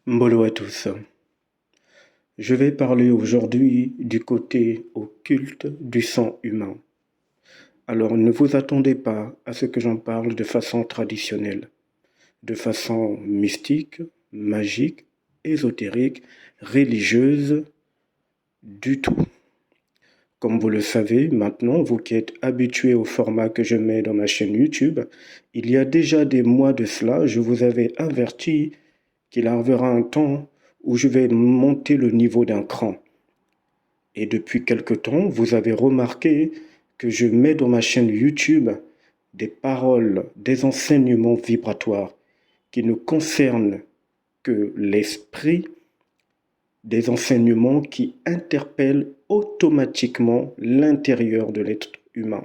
Mbolo à tous. Je vais parler aujourd'hui du côté occulte du sang humain. Alors ne vous attendez pas à ce que j'en parle de façon traditionnelle, de façon mystique, magique, ésotérique, religieuse, du tout. Comme vous le savez maintenant, vous qui êtes habitués au format que je mets dans ma chaîne YouTube, il y a déjà des mois de cela, je vous avais averti qu'il arrivera un temps où je vais monter le niveau d'un cran. Et depuis quelque temps, vous avez remarqué que je mets dans ma chaîne YouTube des paroles, des enseignements vibratoires qui ne concernent que l'esprit, des enseignements qui interpellent automatiquement l'intérieur de l'être humain.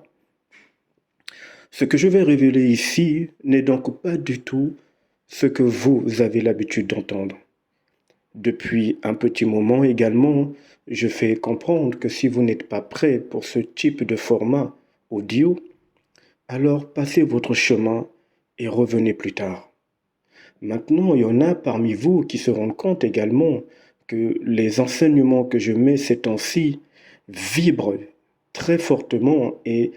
Ce que je vais révéler ici n'est donc pas du tout ce que vous avez l'habitude d'entendre. Depuis un petit moment également, je fais comprendre que si vous n'êtes pas prêt pour ce type de format audio, alors passez votre chemin et revenez plus tard. Maintenant, il y en a parmi vous qui se rendent compte également que les enseignements que je mets ces temps-ci vibrent très fortement et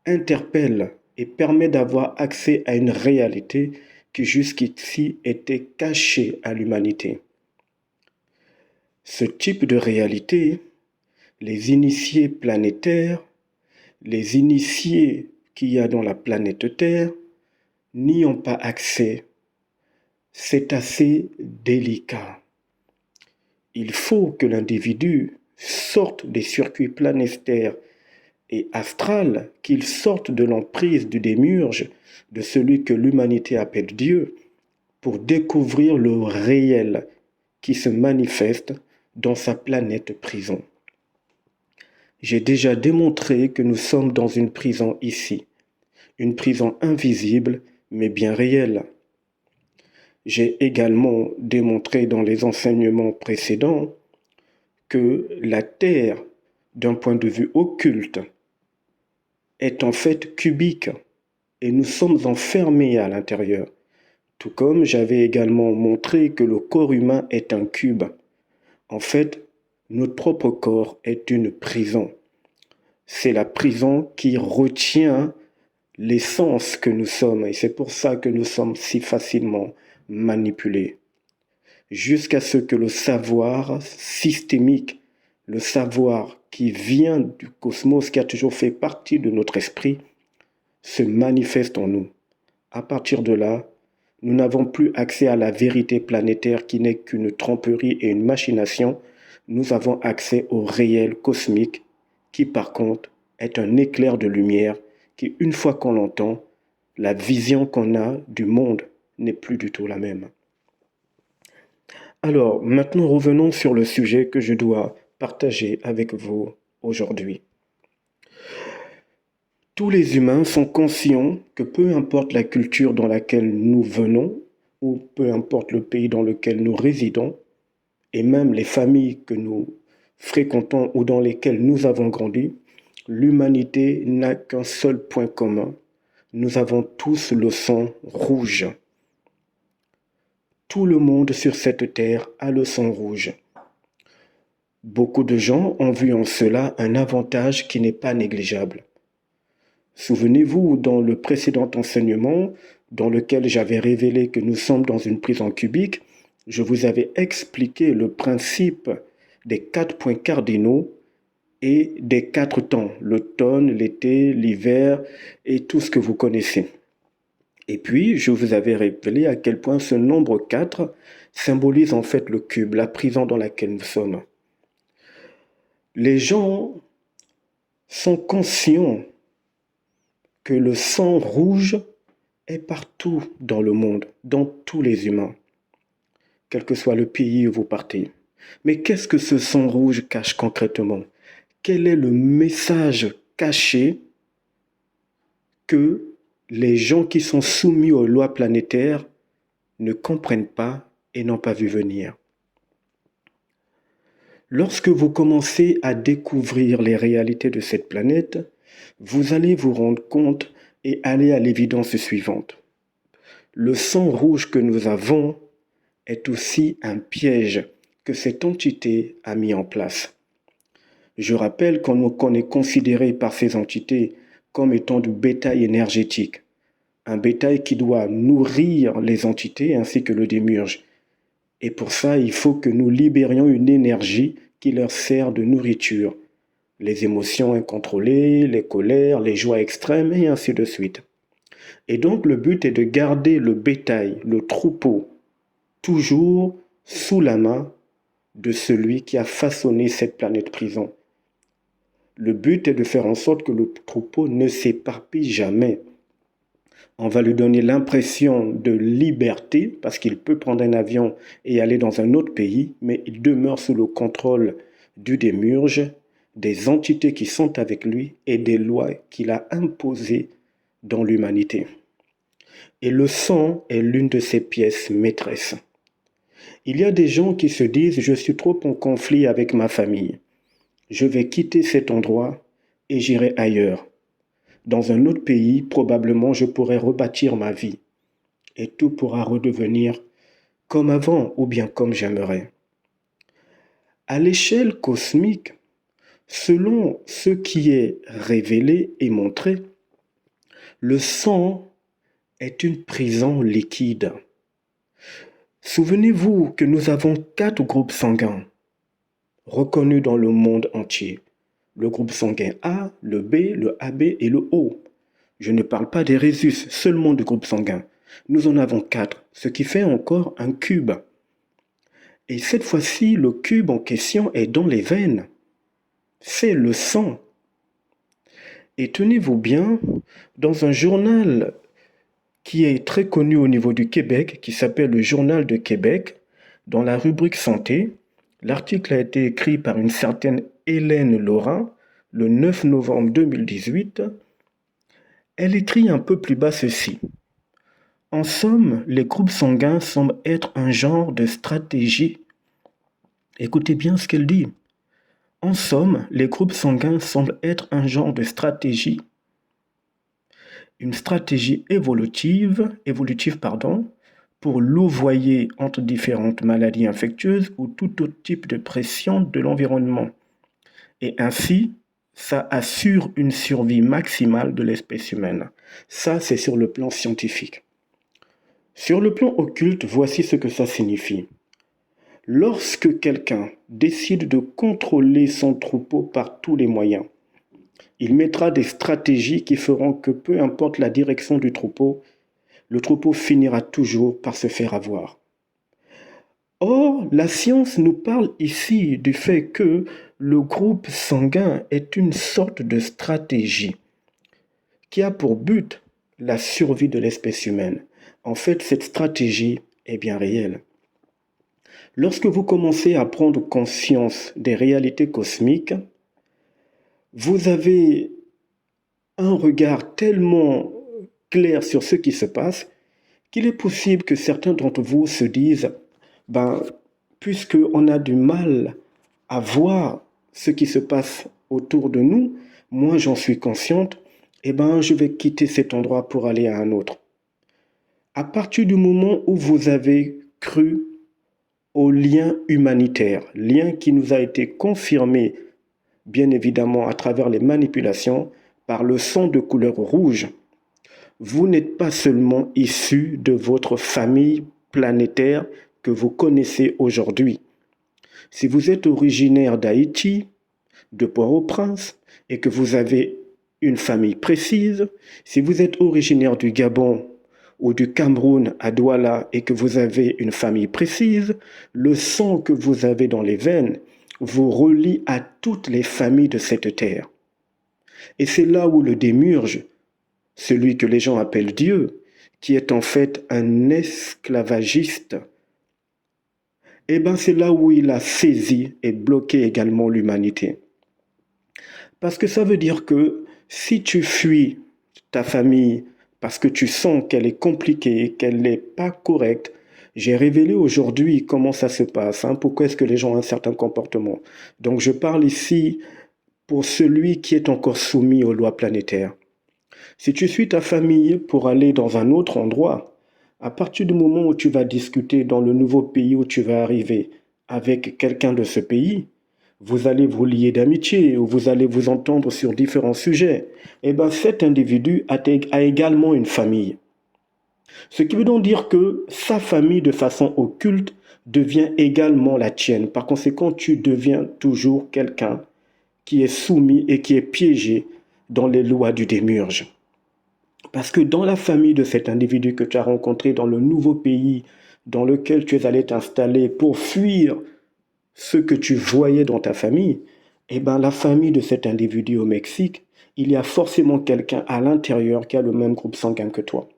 interpellent et permettent d'avoir accès à une réalité qui jusqu'ici était cachée à l'humanité. Ce type de réalité, les initiés planétaires, les initiés qu'il y a dans la planète Terre, n'y ont pas accès. C'est assez délicat. Il faut que l'individu sorte des circuits planétaires et astrales, qu'il sorte de l'emprise du démiurge, de celui que l'humanité appelle Dieu, pour découvrir le réel qui se manifeste dans sa planète prison. J'ai déjà démontré que nous sommes dans une prison ici, une prison invisible mais bien réelle. J'ai également démontré dans les enseignements précédents que la Terre, d'un point de vue occulte, est en fait cubique et nous sommes enfermés à l'intérieur. Tout comme j'avais également montré que le corps humain est un cube. En fait, notre propre corps est une prison. C'est la prison qui retient l'essence que nous sommes et c'est pour ça que nous sommes si facilement manipulés. Jusqu'à ce que le savoir systémique, le savoir qui vient du cosmos, qui a toujours fait partie de notre esprit, se manifeste en nous. À partir de là, nous n'avons plus accès à la vérité planétaire qui n'est qu'une tromperie et une machination. Nous avons accès au réel cosmique qui, par contre, est un éclair de lumière qui, une fois qu'on l'entend, la vision qu'on a du monde n'est plus du tout la même. Alors, maintenant revenons sur le sujet que je dois partager avec vous aujourd'hui. Tous les humains sont conscients que peu importe la culture dans laquelle nous venons, ou peu importe le pays dans lequel nous résidons, et même les familles que nous fréquentons ou dans lesquelles nous avons grandi, l'humanité n'a qu'un seul point commun. Nous avons tous le sang rouge. Tout le monde sur cette terre a le sang rouge. Beaucoup de gens ont vu en cela un avantage qui n'est pas négligeable. Souvenez-vous, dans le précédent enseignement, dans lequel j'avais révélé que nous sommes dans une prison cubique, je vous avais expliqué le principe des 4 points cardinaux et des 4 temps, l'automne, l'été, l'hiver et tout ce que vous connaissez. Et puis, je vous avais révélé à quel point ce nombre 4 symbolise en fait le cube, la prison dans laquelle nous sommes. Les gens sont conscients que le sang rouge est partout dans le monde, dans tous les humains, quel que soit le pays où vous partez. Mais qu'est-ce que ce sang rouge cache concrètement? Quel est le message caché que les gens qui sont soumis aux lois planétaires ne comprennent pas et n'ont pas vu venir? Lorsque vous commencez à découvrir les réalités de cette planète, vous allez vous rendre compte et aller à l'évidence suivante. Le sang rouge que nous avons est aussi un piège que cette entité a mis en place. Je rappelle qu'on est considéré par ces entités comme étant du bétail énergétique, un bétail qui doit nourrir les entités ainsi que le démiurge. Et pour ça, il faut que nous libérions une énergie qui leur sert de nourriture. Les émotions incontrôlées, les colères, les joies extrêmes et ainsi de suite. Et donc le but est de garder le bétail, le troupeau, toujours sous la main de celui qui a façonné cette planète prison. Le but est de faire en sorte que le troupeau ne s'éparpille jamais. On va lui donner l'impression de liberté parce qu'il peut prendre un avion et aller dans un autre pays, mais il demeure sous le contrôle du démiurge, des entités qui sont avec lui et des lois qu'il a imposées dans l'humanité. Et le sang est l'une de ses pièces maîtresses. Il y a des gens qui se disent « je suis trop en conflit avec ma famille. Je vais quitter cet endroit et j'irai ailleurs. Dans un autre pays, probablement je pourrai rebâtir ma vie. Et tout pourra redevenir comme avant ou bien comme j'aimerais. » À l'échelle cosmique, selon ce qui est révélé et montré, le sang est une prison liquide. Souvenez-vous que nous avons 4 groupes sanguins reconnus dans le monde entier. Le groupe sanguin A, le B, le AB et le O. Je ne parle pas des rhésus, seulement du groupe sanguin. Nous en avons 4, ce qui fait encore un cube. Et cette fois-ci, le cube en question est dans les veines. C'est le sang. Et tenez-vous bien, dans un journal qui est très connu au niveau du Québec, qui s'appelle le Journal de Québec, dans la rubrique santé, l'article a été écrit par une certaine Hélène Laurin le 9 novembre 2018. Elle écrit un peu plus bas ceci. En somme, les groupes sanguins semblent être un genre de stratégie. Écoutez bien ce qu'elle dit. En somme, les groupes sanguins semblent être un genre de stratégie. Une stratégie évolutive, pour louvoyer entre différentes maladies infectieuses ou tout autre type de pression de l'environnement. Et ainsi, ça assure une survie maximale de l'espèce humaine. Ça, c'est sur le plan scientifique. Sur le plan occulte, voici ce que ça signifie. Lorsque quelqu'un décide de contrôler son troupeau par tous les moyens, il mettra des stratégies qui feront que peu importe la direction du troupeau, le troupeau finira toujours par se faire avoir. Or, la science nous parle ici du fait que le groupe sanguin est une sorte de stratégie qui a pour but la survie de l'espèce humaine. En fait, cette stratégie est bien réelle. Lorsque vous commencez à prendre conscience des réalités cosmiques, vous avez un regard tellement clair sur ce qui se passe qu'il est possible que certains d'entre vous se disent puisqu'on a du mal à voir ce qui se passe autour de nous, moi j'en suis consciente, je vais quitter cet endroit pour aller à un autre. À partir du moment où vous avez cru au lien humanitaire, lien qui nous a été confirmé, bien évidemment à travers les manipulations, par le sang de couleur rouge, vous n'êtes pas seulement issu de votre famille planétaire que vous connaissez aujourd'hui. Si vous êtes originaire d'Haïti, de Port-au-Prince, et que vous avez une famille précise, si vous êtes originaire du Gabon ou du Cameroun à Douala et que vous avez une famille précise, le sang que vous avez dans les veines vous relie à toutes les familles de cette terre. Et c'est là où le démiurge, celui que les gens appellent Dieu, qui est en fait un esclavagiste, c'est là où il a saisi et bloqué également l'humanité. Parce que ça veut dire que si tu fuis ta famille parce que tu sens qu'elle est compliquée, qu'elle n'est pas correcte, j'ai révélé aujourd'hui comment ça se passe, pourquoi est-ce que les gens ont un certain comportement. Donc je parle ici pour celui qui est encore soumis aux lois planétaires. Si tu suis ta famille pour aller dans un autre endroit, À partir du moment où tu vas discuter dans le nouveau pays où tu vas arriver avec quelqu'un de ce pays, vous allez vous lier d'amitié ou vous allez vous entendre sur différents sujets. Eh bien, cet individu a également une famille. Ce qui veut donc dire que sa famille, de façon occulte, devient également la tienne. Par conséquent, tu deviens toujours quelqu'un qui est soumis et qui est piégé dans les lois du démiurge. Parce que dans la famille de cet individu que tu as rencontré dans le nouveau pays dans lequel tu es allé t'installer pour fuir ce que tu voyais dans ta famille, eh bien la famille de cet individu au Mexique, il y a forcément quelqu'un à l'intérieur qui a le même groupe sanguin que toi.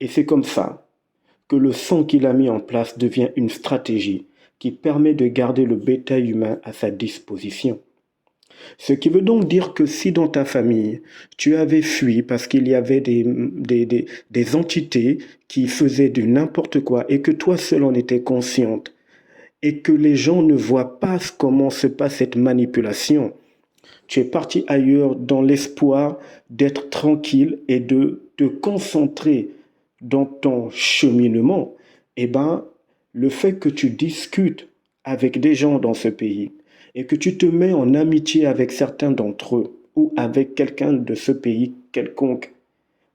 Et c'est comme ça que le sang qu'il a mis en place devient une stratégie qui permet de garder le bétail humain à sa disposition. Ce qui veut donc dire que si dans ta famille, tu avais fui parce qu'il y avait des entités qui faisaient du n'importe quoi et que toi seul en étais consciente et que les gens ne voient pas comment se passe cette manipulation, tu es parti ailleurs dans l'espoir d'être tranquille et de te concentrer dans ton cheminement, eh ben, le fait que tu discutes avec des gens dans ce pays et que tu te mets en amitié avec certains d'entre eux ou avec quelqu'un de ce pays quelconque,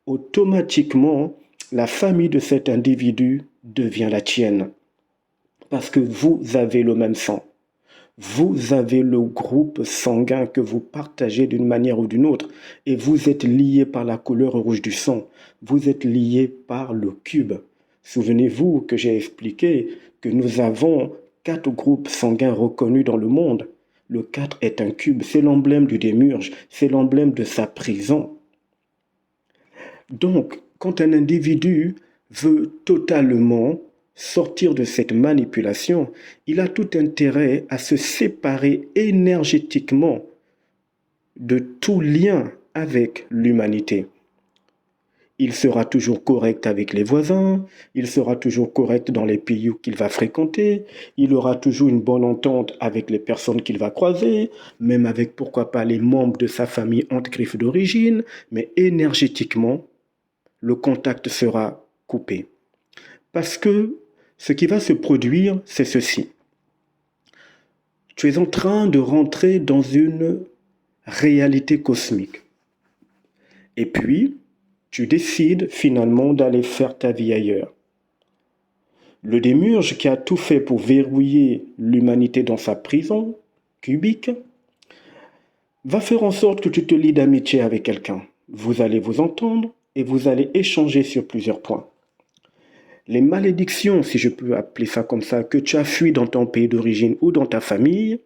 automatiquement, la famille de cet individu devient la tienne. Parce que vous avez le même sang. Vous avez le groupe sanguin que vous partagez d'une manière ou d'une autre et vous êtes liés par la couleur rouge du sang. Vous êtes liés par le cube. Souvenez-vous que j'ai expliqué que nous avons 4 groupes sanguins reconnus dans le monde. Le 4 est un cube, c'est l'emblème du démiurge, c'est l'emblème de sa prison. Donc, quand un individu veut totalement sortir de cette manipulation, il a tout intérêt à se séparer énergétiquement de tout lien avec l'humanité. Il sera toujours correct avec les voisins, il sera toujours correct dans les pays qu'il va fréquenter, il aura toujours une bonne entente avec les personnes qu'il va croiser, même avec pourquoi pas les membres de sa famille entre griffes d'origine, mais énergétiquement, le contact sera coupé. Parce que ce qui va se produire, c'est ceci. Tu es en train de rentrer dans une réalité cosmique. Et puis, tu décides finalement d'aller faire ta vie ailleurs. Le démiurge qui a tout fait pour verrouiller l'humanité dans sa prison cubique va faire en sorte que tu te lies d'amitié avec quelqu'un. Vous allez vous entendre et vous allez échanger sur plusieurs points. Les malédictions, si je peux appeler ça comme ça, que tu as fui dans ton pays d'origine ou dans ta famille,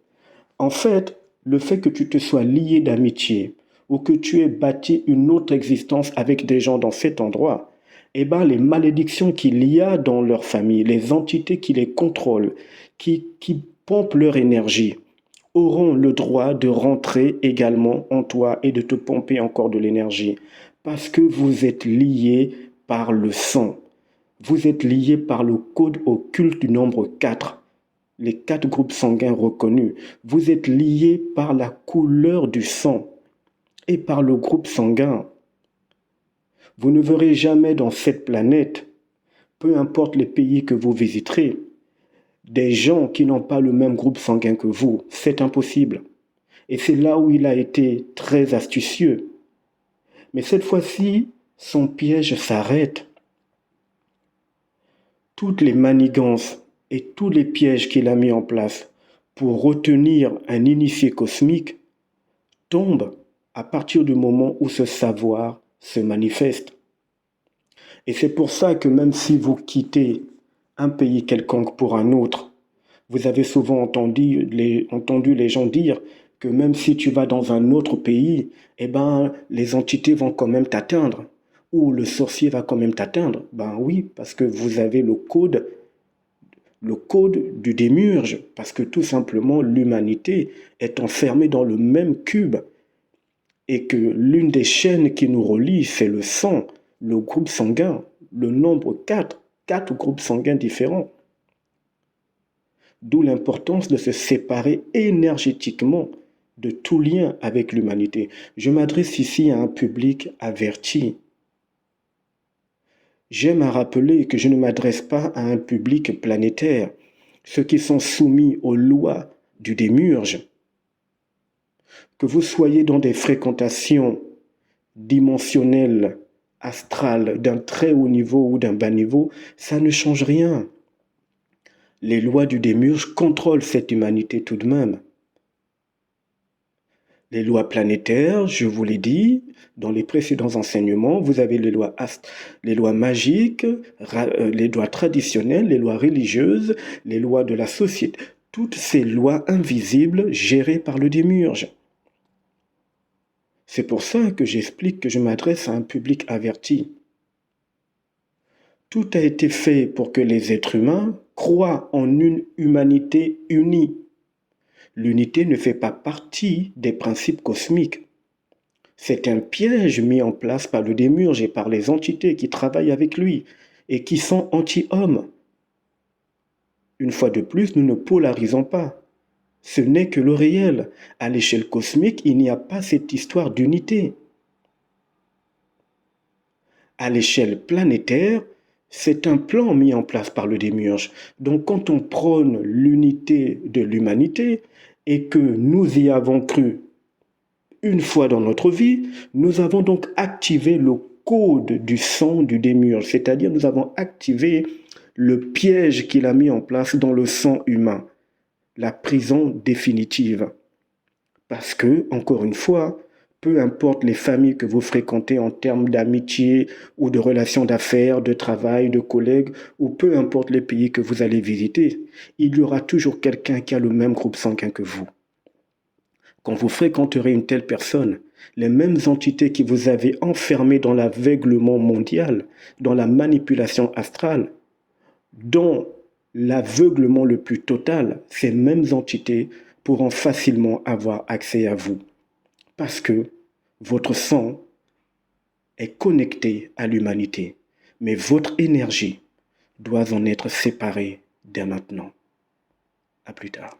en fait, le fait que tu te sois lié d'amitié ou que tu aies bâti une autre existence avec des gens dans cet endroit, eh ben, les malédictions qu'il y a dans leur famille, les entités qui les contrôlent, qui pompent leur énergie, auront le droit de rentrer également en toi et de te pomper encore de l'énergie. Parce que vous êtes liés par le sang. Vous êtes liés par le code occulte du nombre 4, les 4 groupes sanguins reconnus. Vous êtes liés par la couleur du sang et par le groupe sanguin. Vous ne verrez jamais dans cette planète, peu importe les pays que vous visiterez, des gens qui n'ont pas le même groupe sanguin que vous. C'est impossible. Et c'est là où il a été très astucieux. Mais cette fois-ci, son piège s'arrête. Toutes les manigances et tous les pièges qu'il a mis en place pour retenir un initié cosmique tombent à partir du moment où ce savoir se manifeste. Et c'est pour ça que même si vous quittez un pays quelconque pour un autre, vous avez souvent entendu les gens dire que même si tu vas dans un autre pays, eh ben, les entités vont quand même t'atteindre. Ou le sorcier va quand même t'atteindre. Ben oui, parce que vous avez le code du démiurge, parce que tout simplement l'humanité est enfermée dans le même cube et que l'une des chaînes qui nous relie, c'est le sang, le groupe sanguin, le nombre 4, 4 groupes sanguins différents. D'où l'importance de se séparer énergétiquement de tout lien avec l'humanité. Je m'adresse ici à un public averti. J'aime à rappeler que je ne m'adresse pas à un public planétaire, ceux qui sont soumis aux lois du démiurge. Que vous soyez dans des fréquentations dimensionnelles, astrales, d'un très haut niveau ou d'un bas niveau, ça ne change rien. Les lois du démiurge contrôlent cette humanité tout de même. Les lois planétaires, je vous l'ai dit, dans les précédents enseignements, vous avez les lois magiques, les lois traditionnelles, les lois religieuses, les lois de la société, toutes ces lois invisibles gérées par le démiurge. C'est pour ça que j'explique que je m'adresse à un public averti. Tout a été fait pour que les êtres humains croient en une humanité unie. L'unité ne fait pas partie des principes cosmiques. C'est un piège mis en place par le démiurge et par les entités qui travaillent avec lui et qui sont anti-hommes. Une fois de plus, nous ne polarisons pas. Ce n'est que le réel. À l'échelle cosmique, il n'y a pas cette histoire d'unité. À l'échelle planétaire, c'est un plan mis en place par le démiurge. Donc quand on prône l'unité de l'humanité et que nous y avons cru une fois dans notre vie, nous avons donc activé le code du sang du démiurge, c'est-à-dire nous avons activé le piège qu'il a mis en place dans le sang humain, la prison définitive. Parce que, encore une fois, peu importe les familles que vous fréquentez en termes d'amitié ou de relations d'affaires, de travail, de collègues, ou peu importe les pays que vous allez visiter, il y aura toujours quelqu'un qui a le même groupe sanguin que vous. Quand vous fréquenterez une telle personne, les mêmes entités qui vous avaient enfermé dans l'aveuglement mondial, dans la manipulation astrale, dans l'aveuglement le plus total, ces mêmes entités pourront facilement avoir accès à vous. Parce que votre sang est connecté à l'humanité, mais votre énergie doit en être séparée dès maintenant. À plus tard.